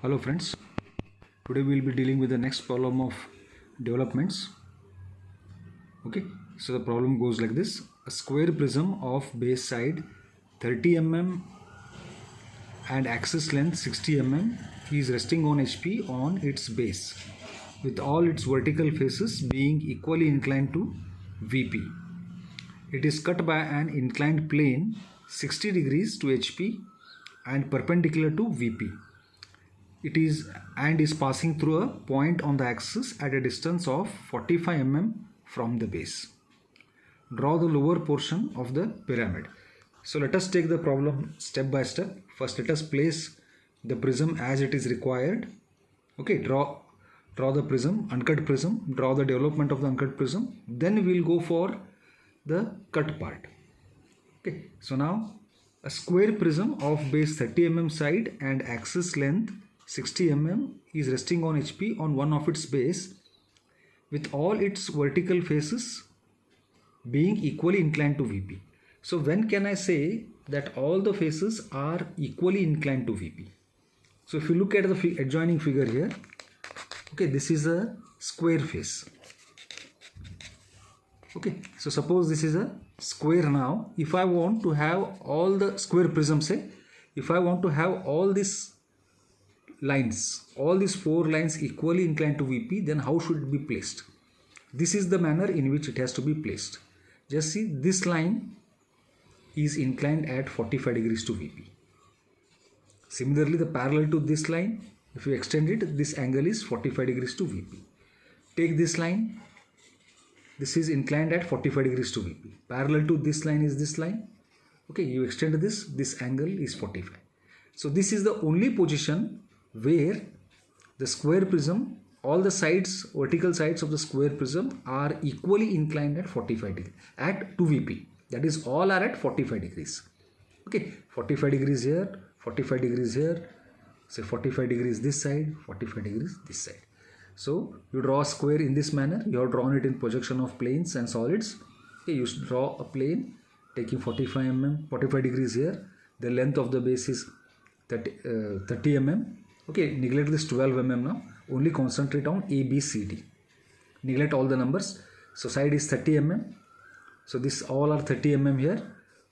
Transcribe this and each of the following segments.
Hello friends, today we will be dealing with the next problem of developments. Okay, so the problem goes like this. A square prism of base side 30 mm and axis length 60 mm is resting on HP on its base with all its vertical faces being equally inclined to VP. It is cut by an inclined plane 60 degrees to HP and perpendicular to VP. It is passing through a point on the axis at a distance of 45 mm from the base. Draw the lower portion of the pyramid. So let us take the problem step by step. First let us place the prism as it is required. Okay, draw the prism, uncut prism, draw the development of the uncut prism. Then we will go for the cut part. Okay, so now a square prism of base 30 mm side and axis length 60 mm is resting on HP on one of its base with all its vertical faces being equally inclined to VP. So when can I say that all the faces are equally inclined to VP? So if you look at the adjoining figure here, okay, this is a square face. Okay, so suppose this is a square. Now if I want to have all the square prism, say if I want to have all these lines, all these four lines equally inclined to VP, then how should it be placed? This is the manner in which it has to be placed. Just see, this line is inclined at 45 degrees to VP. Similarly, the parallel to this line, if you extend it, this angle is 45 degrees to VP. Take this line, this is inclined at 45 degrees to VP. Parallel to this line is this line. Okay, you extend this angle is 45. So this is the only position where the square prism, all the sides, vertical sides of the square prism are equally inclined at 45 degrees at 2 VP. That is, all are at 45 degrees. Okay, 45 degrees here, 45 degrees here, say 45 degrees this side, 45 degrees this side. So you draw a square in this manner. You have drawn it in projection of planes and solids. Okay, you draw a plane taking 45 degrees here. The length of the base is 30 mm. Okay, neglect this 12 mm now. Only concentrate on A, B, C, D. Neglect all the numbers. So side is 30 mm. So this all are 30 mm here.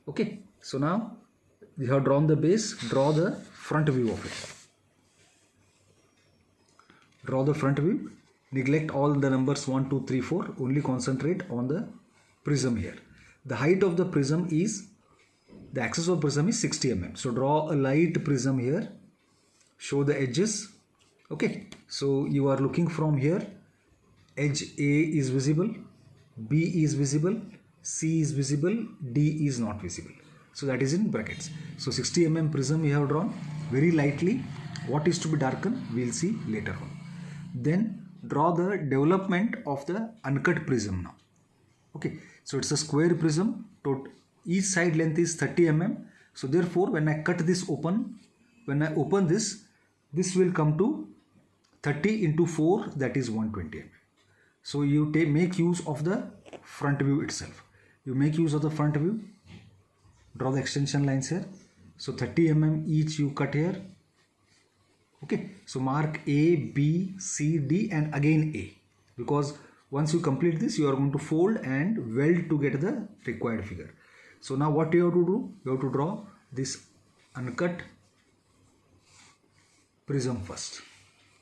Okay, so now we have drawn the base. Draw the front view of it. Draw the front view. Neglect all the numbers 1, 2, 3, 4. Only concentrate on the prism here. The height of the prism is, the axis of prism is 60 mm. So draw a light prism here. Show the edges. Okay, so you are looking from here. Edge A is visible, B is visible, C is visible, D is not visible. So that is in brackets. So 60 mm prism we have drawn very lightly. What is to be darkened, we will see later on. Then draw the development of the uncut prism now. Okay, so it's a square prism. Each side length is 30 mm. So therefore, when I cut this open, when I open this will come to 30 into 4, that is 120 mm. So you make use of the front view itself. You make use of the front view. Draw the extension lines here. So 30 mm each you cut here. Okay, so mark A, B, C, D and again A, because once you complete this you are going to fold and weld to get the required figure. So now what you have to do? You have to draw this uncut prism first.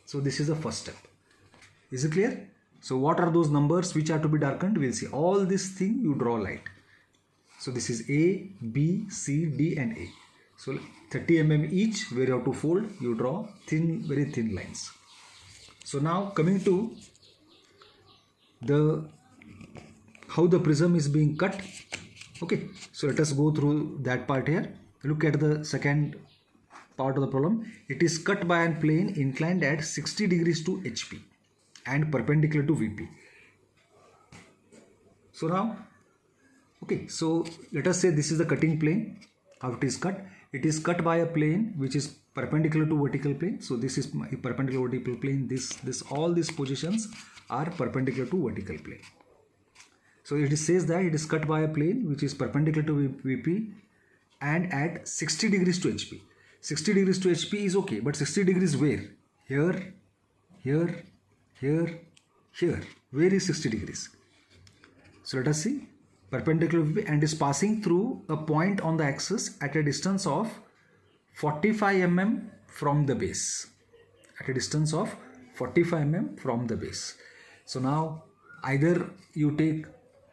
So this is the first step. Is it clear? So what are those numbers which are to be darkened? We will see. All this thing you draw light. So this is A, B, C, D and A. So 30 mm each, where you have to fold, you draw thin, very thin lines. So now coming to how the prism is being cut. Okay, so let us go through that part here. Look at the second part of the problem. It is cut by a plane inclined at 60 degrees to HP and perpendicular to VP. So now, okay, so let us say this is the cutting plane. How it is cut? It is cut by a plane which is perpendicular to vertical plane. So this is my perpendicular vertical plane. All these positions are perpendicular to vertical plane. So it says that it is cut by a plane which is perpendicular to VP and at 60 degrees to HP. 60 degrees to HP is okay, but 60 degrees where? Here, here, here, here. Where is 60 degrees? So let us see. Perpendicular VP and is passing through a point on the axis at a distance of 45 mm from the base. At a distance of 45 mm from the base. So now either you take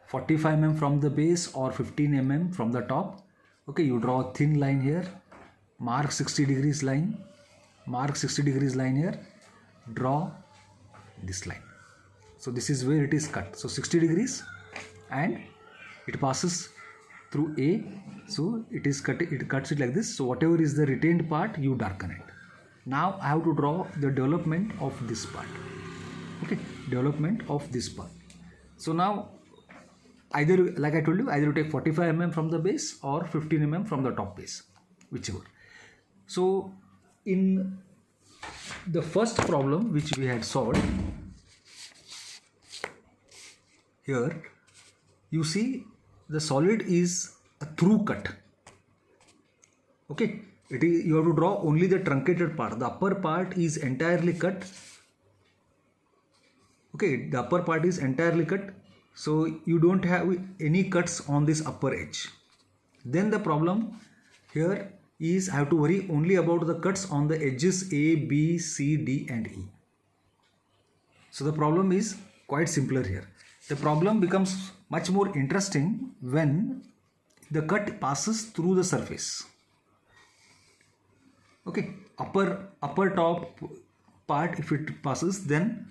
45 mm from the base or 15 mm from the top. Okay, you draw a thin line here. Mark 60 degrees line. Mark 60 degrees line here. Draw this line. So this is where it is cut. So 60 degrees and it passes through A. So it is cut. It cuts it like this. So whatever is the retained part, you darken it. Now I have to draw the development of this part. Okay, development of this part. So now either, like I told you, either you take 45 mm from the base or 15 mm from the top base, whichever. So in the first problem which we had solved, here you see the solid is a through cut. Okay, it is, you have to draw only the truncated part. The upper part is entirely cut. Okay, the upper part is entirely cut. So you don't have any cuts on this upper edge. Then the problem here is I have to worry only about the cuts on the edges A, B, C, D and E. So the problem is quite simpler here. The problem becomes much more interesting when the cut passes through the surface. Okay, upper top part, if it passes, then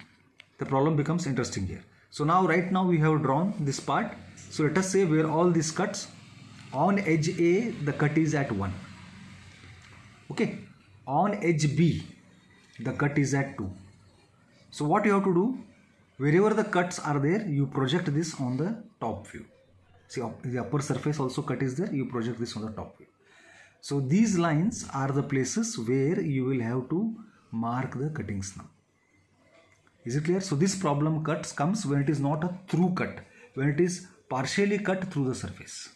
the problem becomes interesting here. So now right now we have drawn this part. So let us say where all these cuts, on edge A the cut is at 1. Okay, on edge B the cut is at 2. So what you have to do, wherever the cuts are there, you project this on the top view. See, the upper surface also cut is there, you project this on the top view. So these lines are the places where you will have to mark the cuttings now. Is it clear? So this problem comes when it is not a through cut, when it is partially cut through the surface.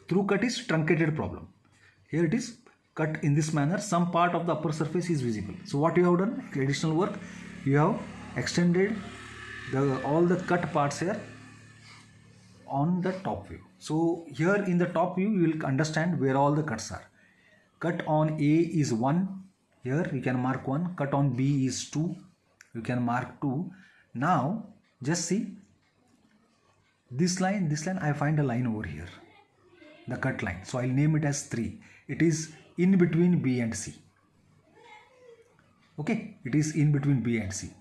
Through cut is truncated problem. Here it is cut in this manner, some part of the upper surface is visible. So what you have done, additional work, you have extended all the cut parts here on the top view. So here in the top view you will understand where all the cuts are. Cut on A is 1, here you can mark 1. Cut on B is 2, you can mark 2. Now just see this line I find a line over here, the cut line. So I'll name it as 3. It is in between B and C. Okay, it is in between B and C.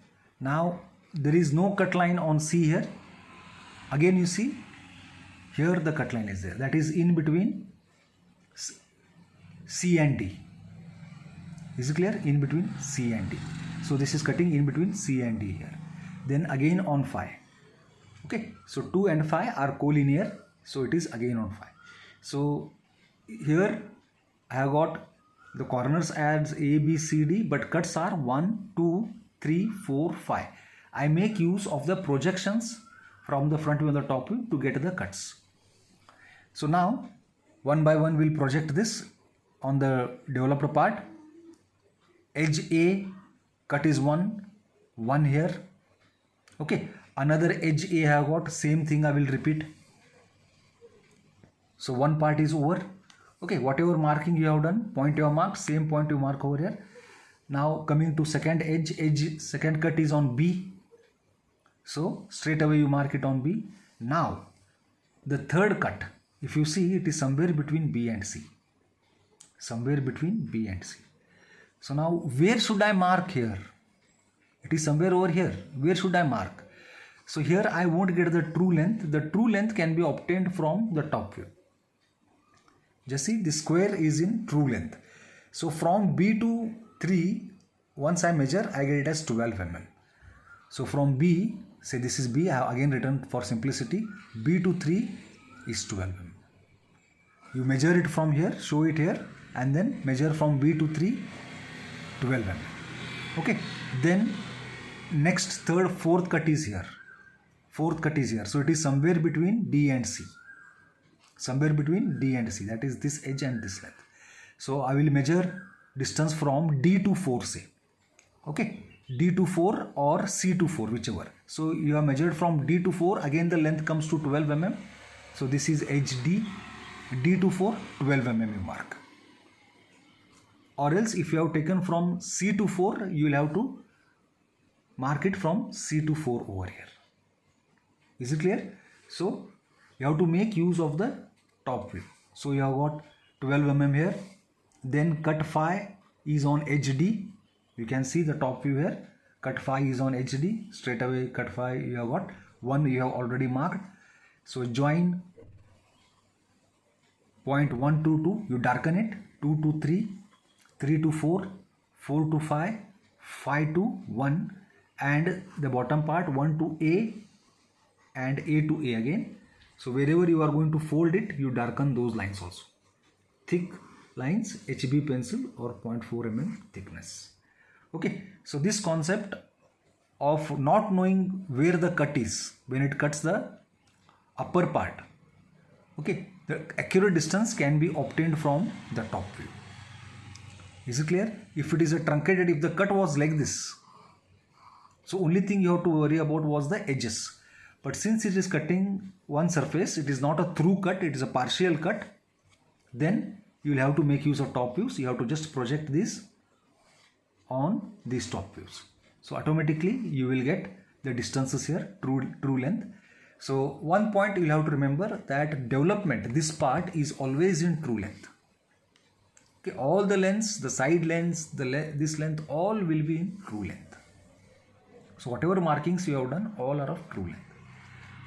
Now there is no cut line on C here. Again you see here the cut line is there, that is in between C and D. Is it clear? In between C and D. So this is cutting in between C and D here. Then again on phi. Okay, so 2 and phi are collinear, so it is again on phi. So here I have got the corners as A, B, C, D, but cuts are 1, 2, 3, 4, 5. I make use of the projections from the front view and the top view to get the cuts. So now one by one we'll project this on the developed part. Edge A cut is 1 here. Okay, another edge A I have got, same thing I will repeat. So one part is over. Okay, whatever marking you have done, point you have marked, same point you mark over here. Now coming to second edge, second cut is on B. So straight away you mark it on B. Now the third cut, if you see, it is somewhere between B and C. Somewhere between B and C. So now where should I mark here? It is somewhere over here. Where should I mark? So here I won't get the true length. The true length can be obtained from the top view. Just see, the square is in true length. So from B to 3, once I measure, I get it as 12 mm. So from B, say this is B, I have again written for simplicity, B to 3 is 12 mm. You measure it from here, show it here, and then measure from B to 3, 12 mm. Okay, then next third, fourth cut is here. Fourth cut is here. So it is somewhere between D and C. Somewhere between D and C, that is this edge and this length. So I will measure distance from D to 4 say. Okay, D to 4 or C to 4, whichever. So you have measured from D to 4, again the length comes to 12 mm. So this is HD, D to 4, 12 mm you mark. Or else if you have taken from C to 4, you will have to mark it from C to 4 over here. Is it clear? So you have to make use of the top view. So you have got 12 mm here, then cut phi is on HD. You can see the top view here, cut phi is on HD, straight away cut phi you have got 1, you have already marked. So join point 1 to 2, you darken it, 2 to 3, 3 to 4, 4 to 5, 5 to 1, and the bottom part 1 to A and A to A again. So wherever you are going to fold it, you darken those lines also. Thick lines, HB pencil or 0.4 mm thickness. Okay, so this concept of not knowing where the cut is when it cuts the upper part. Okay, the accurate distance can be obtained from the top view. Is it clear? If it is a truncated, if the cut was like this, so only thing you have to worry about was the edges. But since it is cutting one surface, it is not a through cut, it is a partial cut, then you will have to make use of top views. You have to just project this on these top views. So automatically you will get the distances here, true length. So one point you will have to remember that development, this part is always in true length. Okay, all the lengths, the side lengths, this length, all will be in true length. So whatever markings you have done, all are of true length.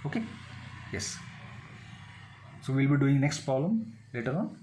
Okay, yes. So we'll be doing next problem later on.